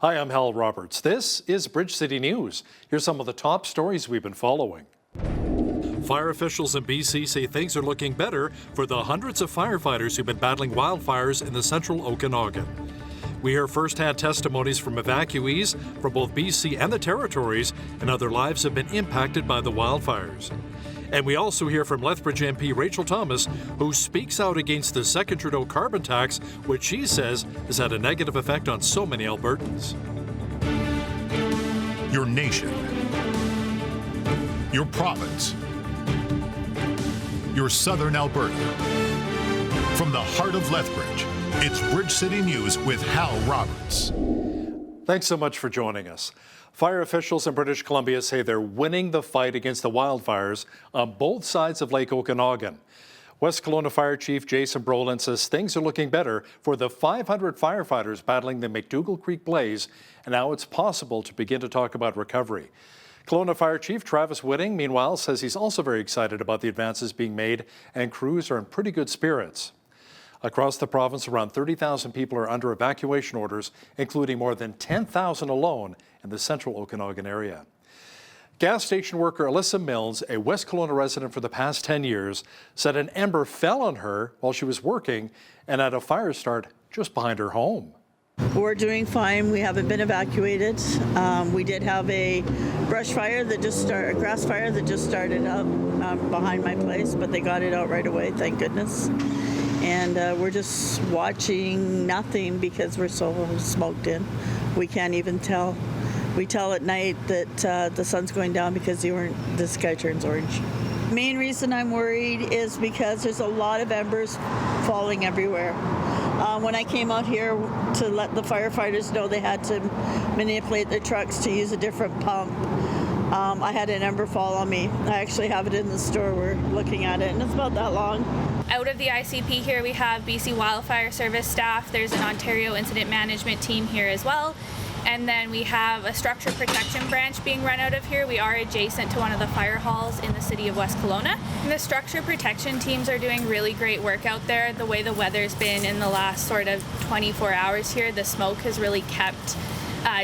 Hi, I'm Hal Roberts. This is Bridge City News. Here's some of the top stories we've been following. Fire officials in BC say things are looking better for the hundreds of firefighters who've been battling wildfires in the central Okanagan. We hear first-hand testimonies from evacuees from both BC and the territories, and how their lives have been impacted by the wildfires. And we also hear from Lethbridge MP Rachel Thomas, who speaks out against the second Trudeau carbon tax, which she says has had a negative effect on so many Albertans. Your nation, your province, your southern Alberta. From the heart of Lethbridge, it's Bridge City News with Hal Roberts. Thanks so much for joining us. Fire officials in British Columbia say they're winning the fight against the wildfires on both sides of Lake Okanagan. West Kelowna Fire Chief Jason Brolin says things are looking better for the 500 firefighters battling the McDougall Creek blaze, and now it's possible to begin to talk about recovery. Kelowna Fire Chief Travis Whitting, meanwhile, says he's also very excited about the advances being made, and crews are in pretty good spirits. Across the province, around 30,000 people are under evacuation orders, including more than 10,000 alone in the central Okanagan area. Gas station worker Alyssa Mills, a West Kelowna resident for the past 10 years, said an ember fell on her while she was working and had a fire start just behind her home. We're doing fine. We haven't been evacuated. We did have a brush fire that just started, a grass fire that just started up behind my place, but they got it out right away, thank goodness. And we're just watching nothing because we're so smoked in. We can't even tell. We tell at night that the sun's going down because the sky turns orange. Main reason I'm worried is because there's a lot of embers falling everywhere. When I came out here to let the firefighters know they had to manipulate their trucks to use a different pump, I had an ember fall on me. I actually have it in the store. We're looking at it, and it's about that long. Out of the ICP here, we have BC Wildfire Service staff. There's an Ontario Incident Management team here as well. And then we have a structure protection branch being run out of here. We are adjacent to one of the fire halls in the city of West Kelowna. And the structure protection teams are doing really great work out there. The way the weather's been in the last sort of 24 hours here, the smoke has really kept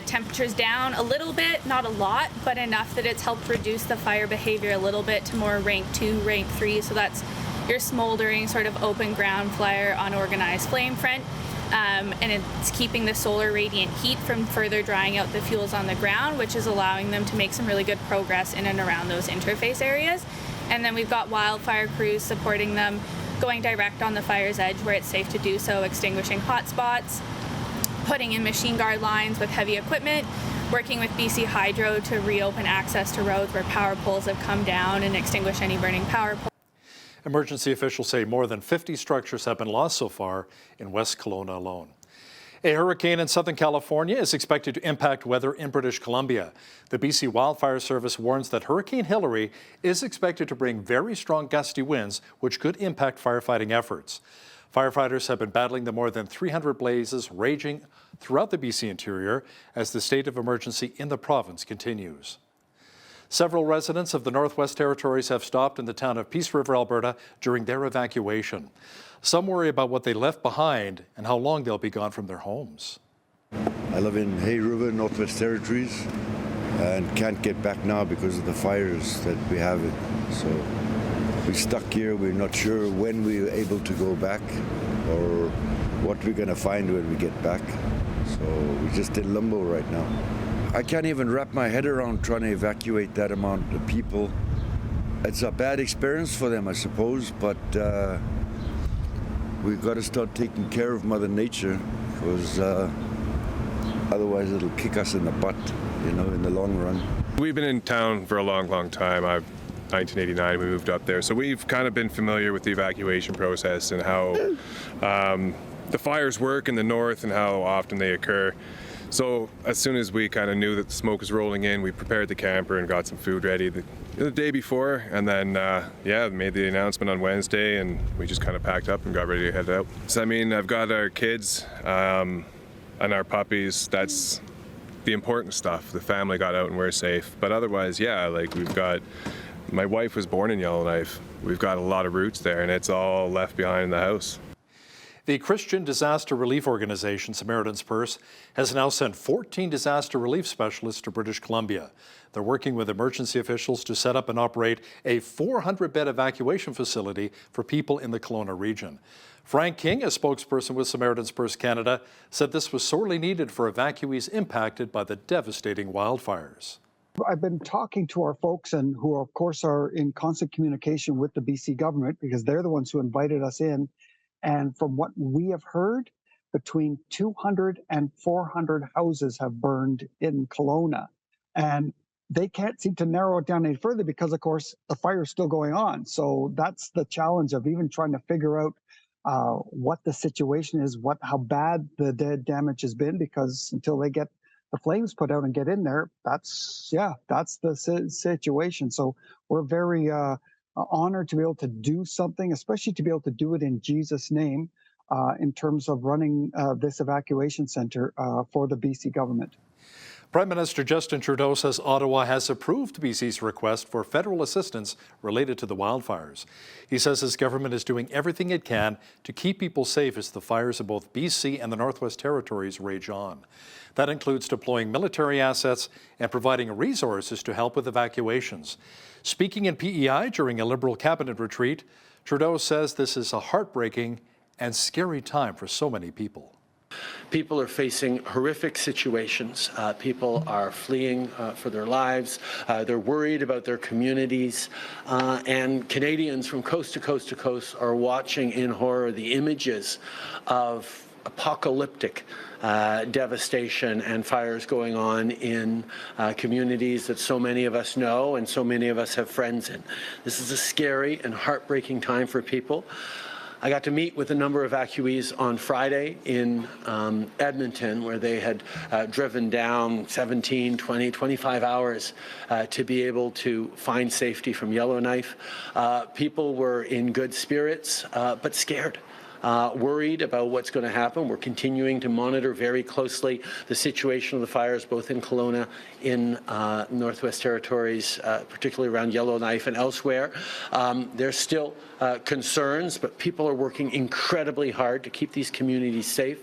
temperatures down a little bit, not a lot, but enough that it's helped reduce the fire behavior a little bit to more rank 2, rank 3. So that's your smoldering sort of open ground fire on organized flame front. And it's keeping the solar radiant heat from further drying out the fuels on the ground, which is allowing them to make some really good progress in and around those interface areas. And then we've got wildfire crews supporting them, going direct on the fire's edge where it's safe to do so, extinguishing hot spots, putting in machine guard lines with heavy equipment, working with BC Hydro to reopen access to roads where power poles have come down and extinguish any burning power poles. Emergency officials say more than 50 structures have been lost so far in West Kelowna alone. A hurricane in Southern California is expected to impact weather in British Columbia. The BC Wildfire Service warns that Hurricane Hilary is expected to bring very strong gusty winds, which could impact firefighting efforts. Firefighters have been battling the more than 300 blazes raging throughout the BC interior as the state of emergency in the province continues. Several residents of the Northwest Territories have stopped in the town of Peace River, Alberta, during their evacuation. Some worry about what they left behind and how long they'll be gone from their homes. I live in Hay River, Northwest Territories, and can't get back now because of the fires that we have. So we're stuck here. We're not sure when we're able to go back or what we're going to find when we get back. So we're just in limbo right now. I can't even wrap my head around trying to evacuate that amount of people. It's a bad experience for them, I suppose, but we've got to start taking care of Mother Nature because otherwise it'll kick us in the butt, in the long run. We've been in town for a long, long time. 1989 we moved up there, so we've kind of been familiar with the evacuation process and how the fires work in the north and how often they occur. So as soon as we kind of knew that the smoke was rolling in, we prepared the camper and got some food ready the day before, and then made the announcement on Wednesday, and we just kind of packed up and got ready to head out. So I've got our kids and our puppies. That's the important stuff. The family got out and we're safe. But otherwise, we've got, my wife was born in Yellowknife. We've got a lot of roots there, and it's all left behind in the house. The Christian disaster relief organization Samaritan's Purse has now sent 14 disaster relief specialists to British Columbia. They're working with emergency officials to set up and operate a 400-bed evacuation facility for people in the Kelowna region. Frank King, a spokesperson with Samaritan's Purse Canada, said this was sorely needed for evacuees impacted by the devastating wildfires. I've been talking to our folks and who, of course, are in constant communication with the BC government because they're the ones who invited us in. And from what we have heard, between 200 and 400 houses have burned in Kelowna. And they can't seem to narrow it down any further because, of course, the fire is still going on. So that's the challenge of even trying to figure out what the situation is, how bad the damage has been, because until they get the flames put out and get in there, that's the situation. So we're very honored to be able to do something, especially to be able to do it in Jesus' name in terms of running this evacuation center for the BC government. Prime Minister Justin Trudeau says Ottawa has approved BC's request for federal assistance related to the wildfires. He says his government is doing everything it can to keep people safe as the fires in both BC and the Northwest Territories rage on. That includes deploying military assets and providing resources to help with evacuations. Speaking in PEI during a Liberal cabinet retreat, Trudeau says this is a heartbreaking and scary time for so many people. People are facing horrific situations. People are fleeing for their lives. They're worried about their communities. And Canadians from coast to coast to coast are watching in horror the images of apocalyptic devastation and fires going on in communities that so many of us know and so many of us have friends in. This is a scary and heartbreaking time for people. I got to meet with a number of evacuees on Friday in Edmonton, where they had driven down 17, 20, 25 hours to be able to find safety from Yellowknife. People were in good spirits, but scared. Worried about what's going to happen. We're continuing to monitor very closely the situation of the fires, both in Kelowna, in Northwest Territories, particularly around Yellowknife and elsewhere. There's still concerns, but people are working incredibly hard to keep these communities safe.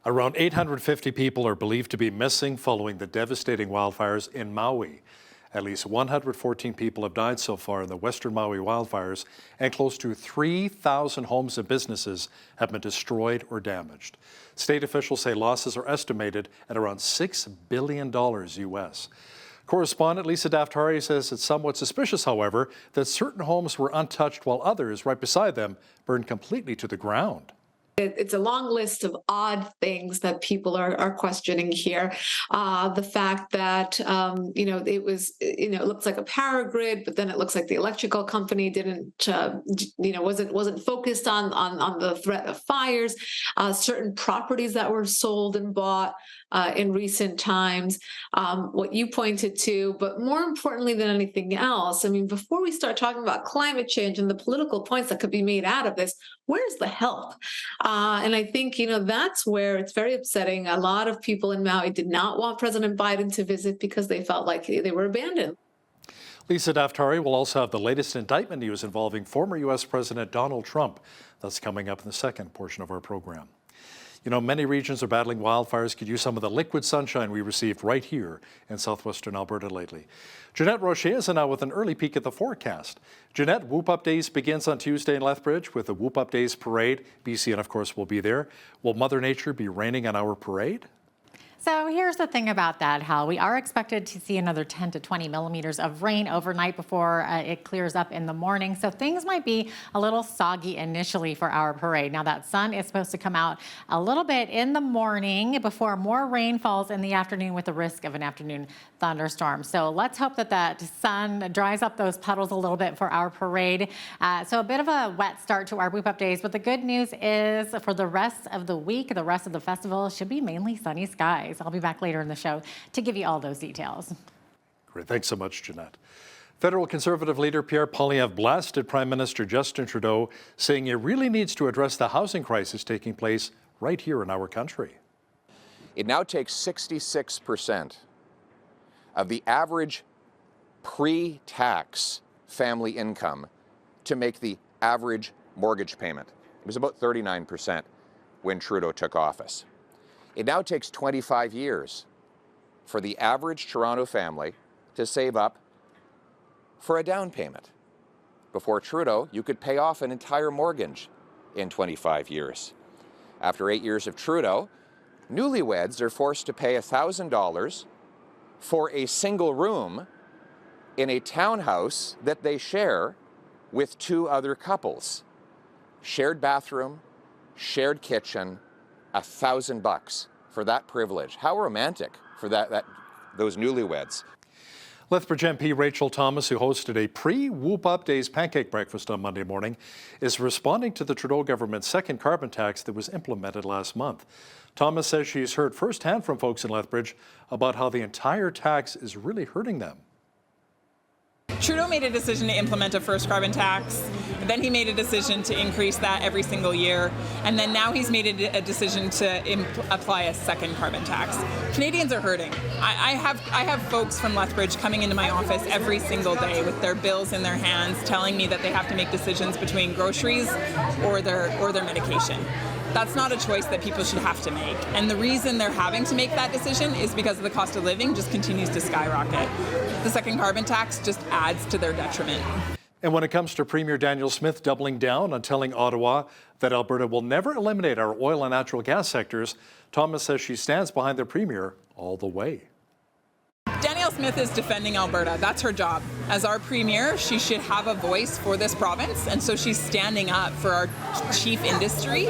Around 850 people are believed to be missing following the devastating wildfires in Maui. At least 114 people have died so far in the Western Maui wildfires, and close to 3,000 homes and businesses have been destroyed or damaged. State officials say losses are estimated at around $6 billion US. Correspondent Lisa Daftari says it's somewhat suspicious, however, that certain homes were untouched while others right beside them burned completely to the ground. It's a long list of odd things that people are questioning here. The fact that, it was, it looks like a power grid, but then it looks like the electrical company didn't, wasn't focused on the threat of fires. Certain properties that were sold and bought in recent times, what you pointed to, but more importantly than anything else, I mean, before we start talking about climate change and the political points that could be made out of this, where's the help? And I think, that's where it's very upsetting. A lot of people in Maui did not want President Biden to visit because they felt like they were abandoned. Lisa Daftari will also have the latest indictment news involving former U.S. President Donald Trump. That's coming up in the second portion of our program. Many regions are battling wildfires could use some of the liquid sunshine we received right here in southwestern Alberta lately. Jeanette Rocher is now with an early peek at the forecast. Jeanette, Whoop Up Days begins on Tuesday in Lethbridge with the Whoop Up Days parade. BCN, of course, will be there. Will Mother Nature be raining on our parade? So here's the thing about that, Hal. We are expected to see another 10 to 20 millimeters of rain overnight before it clears up in the morning. So things might be a little soggy initially for our parade. Now that sun is supposed to come out a little bit in the morning before more rain falls in the afternoon with the risk of an afternoon thunderstorm. So let's hope that sun dries up those puddles a little bit for our parade. So a bit of a wet start to our Whoop Up Days. But the good news is for the rest of the week, the rest of the festival should be mainly sunny skies. I'll be back later in the show to give you all those details. Great. Thanks so much, Jeanette. Federal Conservative leader Pierre Poilievre blasted Prime Minister Justin Trudeau, saying he really needs to address the housing crisis taking place right here in our country. It now takes 66% of the average pre-tax family income to make the average mortgage payment. was about 39% when Trudeau took office. It now takes 25 years for the average Toronto family to save up for a down payment. Before Trudeau, you could pay off an entire mortgage in 25 years. After 8 years of Trudeau, newlyweds are forced to pay $1,000 for a single room in a townhouse that they share with 2 other couples. Shared bathroom, shared kitchen, $1,000 for that privilege. How romantic for those newlyweds. Lethbridge MP Rachel Thomas, who hosted a pre-Whoop Up Days pancake breakfast on Monday morning, is responding to the Trudeau government's second carbon tax that was implemented last month. Thomas says she's heard firsthand from folks in Lethbridge about how the entire tax is really hurting them. Trudeau made a decision to implement a first carbon tax, then he made a decision to increase that every single year, and then now he's made a decision to apply a second carbon tax. Canadians are hurting. I have folks from Lethbridge coming into my office every single day with their bills in their hands, telling me that they have to make decisions between groceries or their medication. That's not a choice that people should have to make. And the reason they're having to make that decision is because the cost of living just continues to skyrocket. The second carbon tax just adds to their detriment. And when it comes to Premier Daniel Smith doubling down on telling Ottawa that Alberta will never eliminate our oil and natural gas sectors, Thomas says she stands behind the Premier all the way. Danielle Smith is defending Alberta. That's her job. As our premier, she should have a voice for this province, and so she's standing up for our chief industry.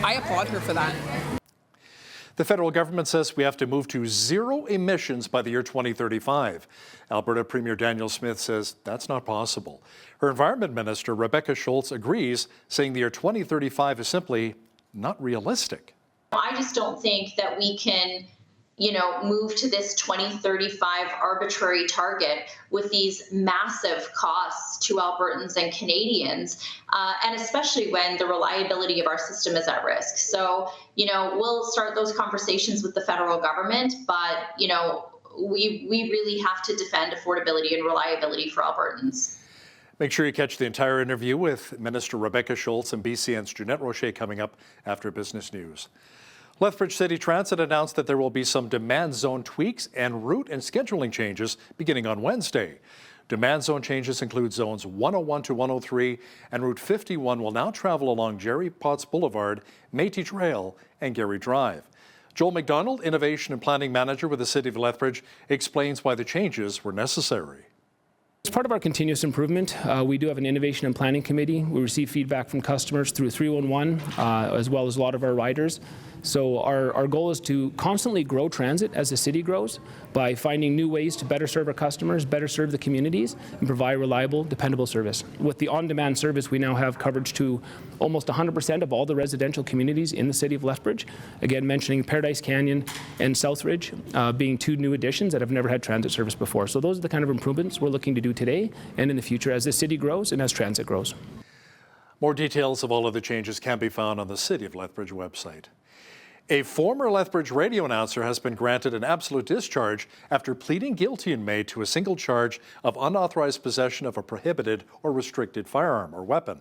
I applaud her for that. The federal government says we have to move to zero emissions by the year 2035. Alberta Premier Danielle Smith says that's not possible. Her Environment Minister, Rebecca Schultz, agrees, saying the year 2035 is simply not realistic. I just don't think that we can move to this 2035 arbitrary target with these massive costs to Albertans and Canadians, and especially when the reliability of our system is at risk. So, we'll start those conversations with the federal government, but, we really have to defend affordability and reliability for Albertans. Make sure you catch the entire interview with Minister Rebecca Schultz and BCN's Jeanette Rocher coming up after Business News. Lethbridge City Transit announced that there will be some demand zone tweaks and route and scheduling changes beginning on Wednesday. Demand zone changes include zones 101 to 103, and Route 51 will now travel along Jerry Potts Boulevard, Métis Trail, and Gary Drive. Joel McDonald, Innovation and Planning Manager with the City of Lethbridge, explains why the changes were necessary. As part of our continuous improvement, we do have an innovation and planning committee. We receive feedback from customers through 311, as well as a lot of our riders. So our goal is to constantly grow transit as the city grows by finding new ways to better serve our customers, better serve the communities, and provide reliable, dependable service. With the on-demand service, we now have coverage to almost 100% of all the residential communities in the city of Lethbridge. Again, mentioning Paradise Canyon and Southridge being 2 new additions that have never had transit service before. So those are the kind of improvements we're looking to do today and in the future as the city grows and as transit grows. More details of all of the changes can be found on the City of Lethbridge website. A former Lethbridge radio announcer has been granted an absolute discharge after pleading guilty in May to a single charge of unauthorized possession of a prohibited or restricted firearm or weapon.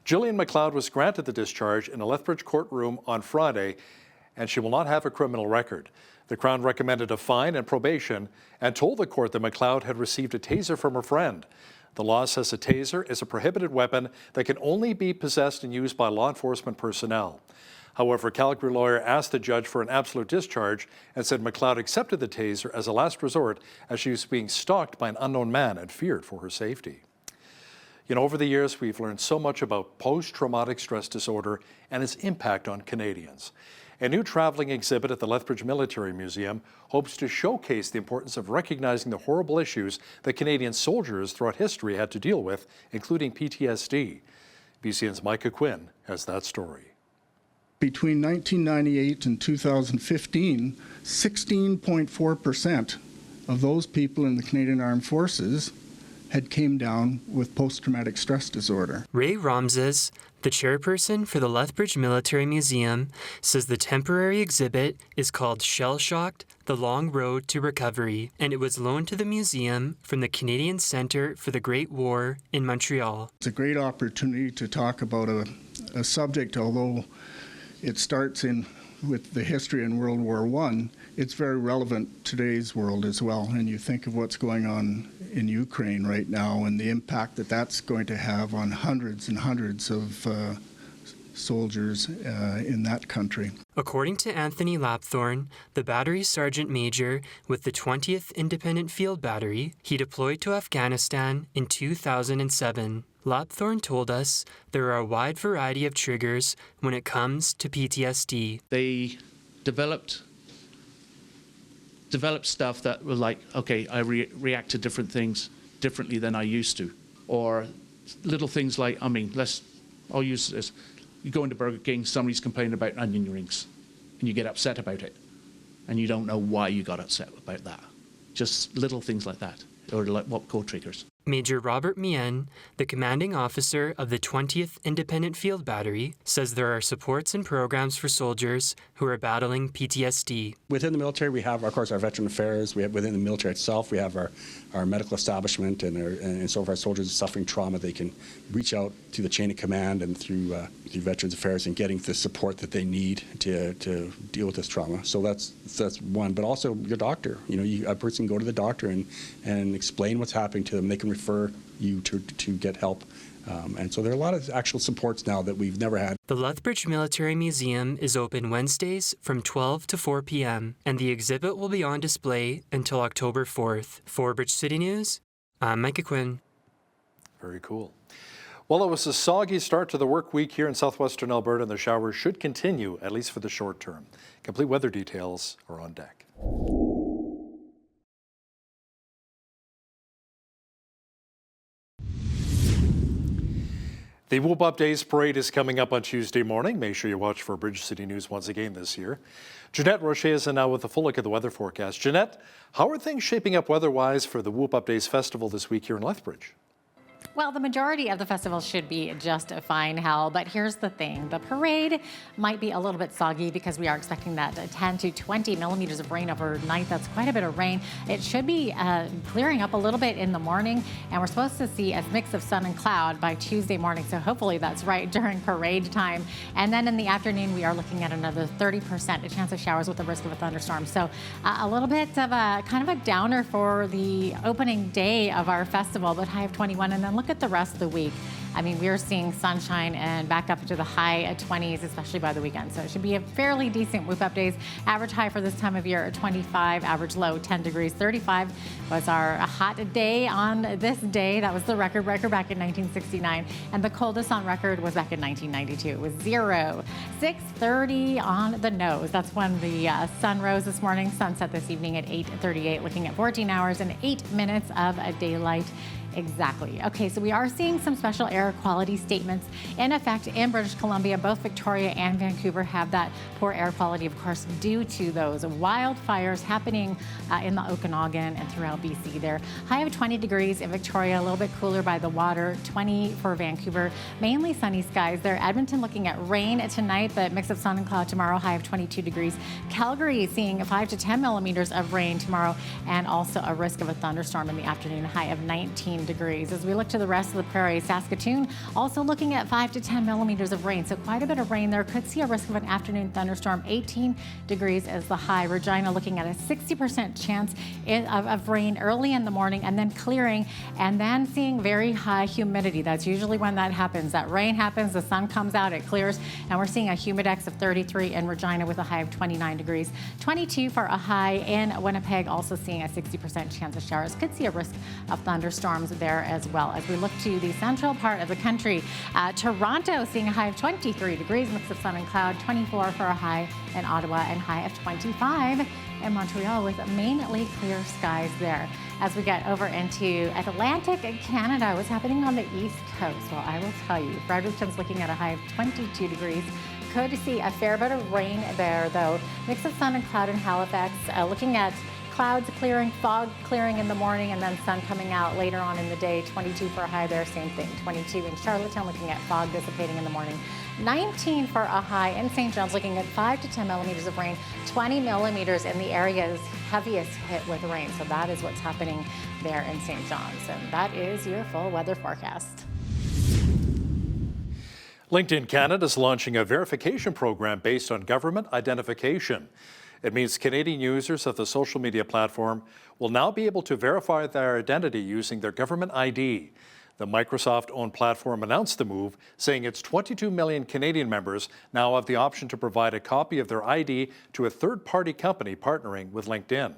Gillian McLeod was granted the discharge in a Lethbridge courtroom on Friday, and she will not have a criminal record. The Crown recommended a fine and probation and told the court that McLeod had received a taser from her friend. The law says a taser is a prohibited weapon that can only be possessed and used by law enforcement personnel. However, a Calgary lawyer asked the judge for an absolute discharge and said McLeod accepted the taser as a last resort as she was being stalked by an unknown man and feared for her safety. Over the years, we've learned so much about post-traumatic stress disorder and its impact on Canadians. A new traveling exhibit at the Lethbridge Military Museum hopes to showcase the importance of recognizing the horrible issues that Canadian soldiers throughout history had to deal with, including PTSD. BCN's Micah Quinn has that story. Between 1998 and 2015, 16.4% of those people in the Canadian Armed Forces had came down with post-traumatic stress disorder. Ray Ramses, the chairperson for the Lethbridge Military Museum, says the temporary exhibit is called Shell-Shocked: The Long Road to Recovery, and it was loaned to the museum from the Canadian Centre for the Great War in Montreal. It's a great opportunity to talk about a subject, although it starts with the history in World War I, it's very relevant to today's world as well. And you think of what's going on in Ukraine right now and the impact that that's going to have on hundreds and hundreds of soldiers in that country. According to Anthony Lapthorne, the battery sergeant major with the 20th Independent Field Battery, he deployed to Afghanistan in 2007. Lapthorne told us there are a wide variety of triggers when it comes to PTSD. They developed stuff that was like, okay, I react to different things differently than I used to. Or little things like, I'll use this. You go into Burger King, somebody's complaining about onion rings, and you get upset about it. And you don't know why you got upset about that. Just little things like that, or like what code triggers. Major Robert Mien, the commanding officer of the 20th Independent Field Battery, says there are supports and programs for soldiers who are battling PTSD. Within the military, we have, of course, our veteran affairs. We have within the military itself, we have our medical establishment, and so if our soldiers are suffering trauma, they can reach out to the chain of command and through Veterans Affairs and getting the support that they need to deal with this trauma. So that's one. But also your doctor. A person can go to the doctor and explain what's happening to them. They can refer you to get help. And so there are a lot of actual supports now that we've never had. The Lethbridge Military Museum is open Wednesdays from 12 to 4 p.m. and the exhibit will be on display until October 4th. For Bridge City News, I'm Micah Quinn. Very cool. Well, it was a soggy start to the work week here in southwestern Alberta, and the showers should continue, at least for the short term. Complete weather details are on deck. The Whoop Up Days Parade is coming up on Tuesday morning. Make sure you watch for Bridge City News once again this year. Jeanette Rocher is now with a full look at the weather forecast. Jeanette, how are things shaping up weather-wise for the Whoop Up Days Festival this week here in Lethbridge? Well, the majority of the festival should be just fine, Hal, but here's the thing. The parade might be a little bit soggy because we are expecting that 10 to 20 millimeters of rain overnight. That's quite a bit of rain. It should be clearing up a little bit in the morning, and we're supposed to see a mix of sun and cloud by Tuesday morning, so hopefully that's right during parade time. And then in the afternoon, we are looking at another 30% chance of showers with the risk of a thunderstorm. So a little bit of a kind of a downer for the opening day of our festival, but high of 21, and then look at the rest of the week. I mean, we're seeing sunshine and back up to the high 20s, especially by the weekend. So it should be a fairly decent Whoop Up Days. Average high for this time of year, 25. Average low, 10 degrees. 35 was our hot day on this day. That was the record breaker back in 1969. And the coldest on record was back in 1992. It was 0. 6:30 on the nose. That's when the sun rose this morning. Sunset this evening at 8:38, looking at 14 hours and 8 minutes of daylight. Exactly. Okay, so we are seeing some special air quality statements in effect in British Columbia. Both Victoria and Vancouver have that poor air quality, of course, due to those wildfires happening in the Okanagan and throughout BC there. High of 20 degrees in Victoria, a little bit cooler by the water, 20 for Vancouver. Mainly sunny skies there. Edmonton looking at rain tonight, but mix of sun and cloud tomorrow, high of 22 degrees. Calgary seeing 5 to 10 millimeters of rain tomorrow, and also a risk of a thunderstorm in the afternoon, high of 19 degrees. As we look to the rest of the prairie, Saskatoon also looking at 5 to 10 millimeters of rain. So quite a bit of rain there. Could see a risk of an afternoon thunderstorm. 18 degrees is the high. Regina looking at a 60% chance of rain early in the morning and then clearing, and then seeing very high humidity. That's usually when that happens. That rain happens, the sun comes out, it clears, and we're seeing a humidex of 33 in Regina with a high of 29 degrees. 22 for a high in Winnipeg, also seeing a 60% chance of showers. Could see a risk of thunderstorms there as well. As we look to the central part of the country, Toronto seeing a high of 23 degrees, mix of sun and cloud, 24 for a high in Ottawa, and high of 25 in Montreal with mainly clear skies there. As we get over into Atlantic Canada, what's happening on the East Coast? Well, I will tell you, Fredericton's looking at a high of 22 degrees. Could see a fair bit of rain there, though. Mix of sun and cloud in Halifax. Looking at clouds clearing, fog clearing in the morning, and then sun coming out later on in the day. 22 for a high there, same thing. 22 in Charlottetown, looking at fog dissipating in the morning. 19 for a high in St. John's, looking at 5 to 10 millimeters of rain. 20 millimeters in the area's heaviest hit with rain. So that is what's happening there in St. John's. And that is your full weather forecast. LinkedIn Canada is launching a verification program based on government identification. It means Canadian users of the social media platform will now be able to verify their identity using their government ID. The Microsoft-owned platform announced the move, saying its 22 million Canadian members now have the option to provide a copy of their ID to a third-party company partnering with LinkedIn.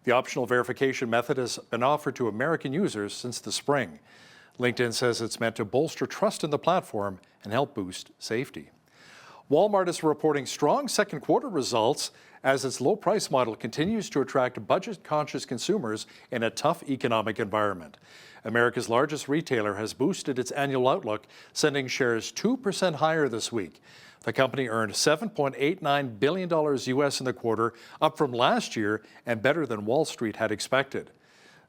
The optional verification method has been offered to American users since the spring. LinkedIn says it's meant to bolster trust in the platform and help boost safety. Walmart is reporting strong second quarter results as its low price model continues to attract budget-conscious consumers in a tough economic environment. America's largest retailer has boosted its annual outlook, sending shares 2% higher this week. The company earned $7.89 billion US in the quarter, up from last year and better than Wall Street had expected.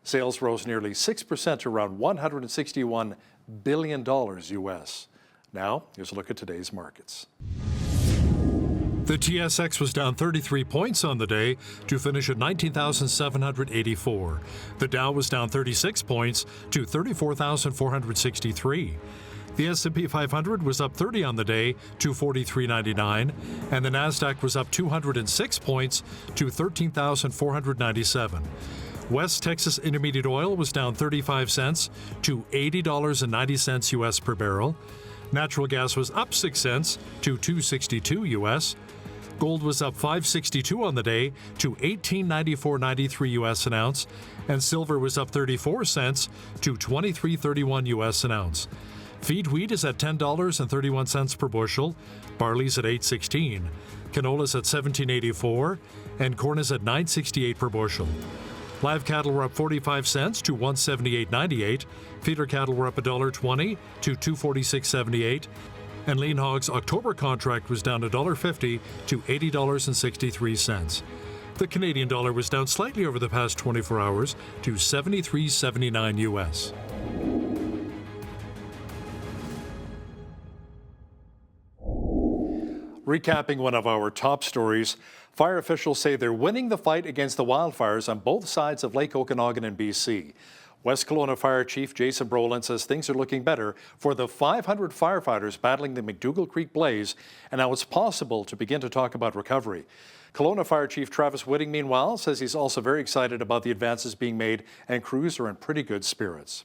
Sales rose nearly 6% to around $161 billion US. Now, here's a look at today's markets. The TSX was down 33 points on the day to finish at 19,784. The Dow was down 36 points to 34,463. The S&P 500 was up 30 on the day to 43.99, and the Nasdaq was up 206 points to 13,497. West Texas Intermediate Oil was down 35 cents to $80.90 US per barrel. Natural gas was up 6 cents to $2.62 US. Gold was up $5.62 on the day to $18.94.93 US an ounce, and silver was up 34 cents to $23.31 US an ounce. Feed wheat is at $10.31 per bushel, barley's at $8.16, canola's at $17.84, and corn is at $9.68 per bushel. Live cattle were up 45 cents to $178.98, feeder cattle were up $1.20 to $246.78, and lean hogs October contract was down $1.50 to $80.63. The Canadian dollar was down slightly over the past 24 hours to 73.79 US. Recapping one of our top stories, fire officials say they're winning the fight against the wildfires on both sides of Lake Okanagan in BC. West Kelowna Fire Chief Jason Brolin says things are looking better for the 500 firefighters battling the McDougall Creek blaze, and now it's possible to begin to talk about recovery. Kelowna Fire Chief Travis Whitting, meanwhile, says he's also very excited about the advances being made and crews are in pretty good spirits.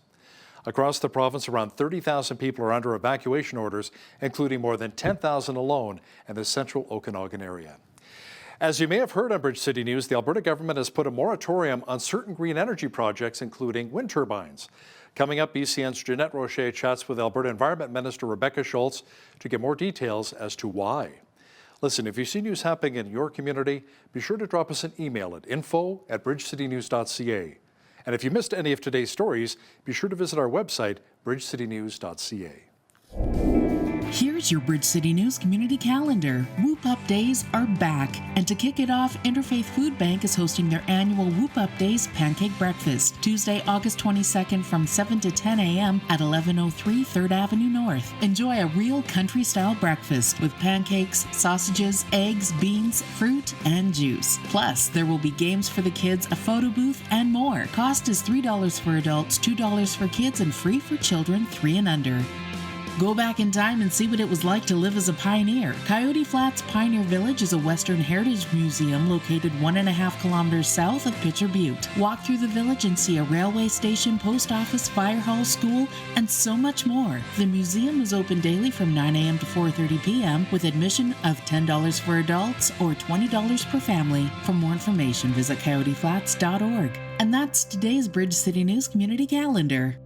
Across the province, around 30,000 people are under evacuation orders, including more than 10,000 alone in the central Okanagan area. As you may have heard on Bridge City News, the Alberta government has put a moratorium on certain green energy projects, including wind turbines. Coming up, BCN's Jeanette Rocher chats with Alberta Environment Minister Rebecca Schultz to get more details as to why. Listen, if you see news happening in your community, be sure to drop us an email at info@bridgecitynews.ca. And if you missed any of today's stories, be sure to visit our website, bridgecitynews.ca. Here's your Bridge City News community calendar. Whoop Up Days are back. And to kick it off, Interfaith Food Bank is hosting their annual Whoop Up Days Pancake Breakfast, Tuesday, August 22nd from 7 to 10 a.m. at 1103 3rd Avenue North. Enjoy a real country-style breakfast with pancakes, sausages, eggs, beans, fruit, and juice. Plus, there will be games for the kids, a photo booth, and more. Cost is $3 for adults, $2 for kids, and free for children 3 and under. Go back in time and see what it was like to live as a pioneer. Coyote Flats Pioneer Village is a Western heritage museum located 1.5 kilometers south of Pitcher Butte. Walk through the village and see a railway station, post office, fire hall, school, and so much more. The museum is open daily from 9 a.m. to 4:30 p.m. with admission of $10 for adults or $20 per family. For more information, visit coyoteflats.org. And that's today's Bridge City News Community Calendar.